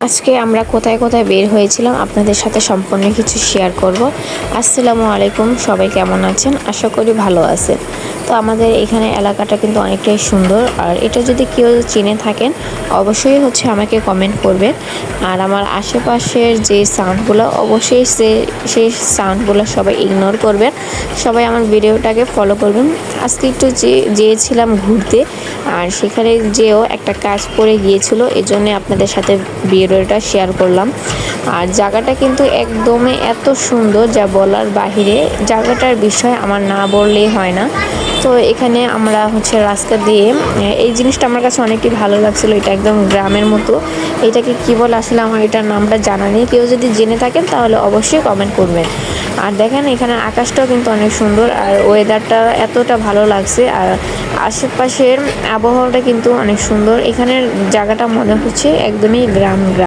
আজকে আমরা কোথায় কোথায় বের হয়েছিলাম আপনাদের সাথে সম্পূর্ণ কিছু শেয়ার করব। আসসালামু আলাইকুম, সবাই কেমন আছেন? আশা করি ভালো আছেন। তো আমাদের এখানে এলাকাটা কিন্তু অনেকটাই সুন্দর, আর এটা যদি কেউ চিনে থাকেন অবশ্যই আমাকে কমেন্ট করবেন। আর আমার আশেপাশের যে সাউন্ডগুলো অবশ্যই সেই সাউন্ডগুলো সবাই ইগনোর করবেন, সবাই আমার ভিডিওটাকে ফলো করবেন। আজকে একটু যেয়েছিলাম ঘুরতে, আর সেখানে যেও একটা কাজ পড়ে গিয়েছিল, এজন্য আপনাদের সাথে ভিডিওটা শেয়ার করলাম। আর জায়গাটা কিন্তু একদমই এত সুন্দর যা বলার বাহিরে, জায়গাটার বিষয় আমার না বললেই হয় না। তো এখানে আমরা রাস্তা দিয়ে এই জিনিসটা আমার কাছে অনেকই ভালো লাগছিল। এটা একদম গ্রামের মতো। এটাকে কি বলে আসলে আমার এটার নামটা জানা নেই, কেউ যদি জেনে থাকেন তাহলে অবশ্যই কমেন্ট করবেন। আর দেখেন এখানে আকাশটাও কিন্তু অনেক সুন্দর, আর ওয়েদারটা এতটা ভালো লাগছে, আর আশেপাশের আবহাওয়াটা কিন্তু অনেক সুন্দর। এখানের জায়গাটা মনে হচ্ছে একদমই গ্রাম।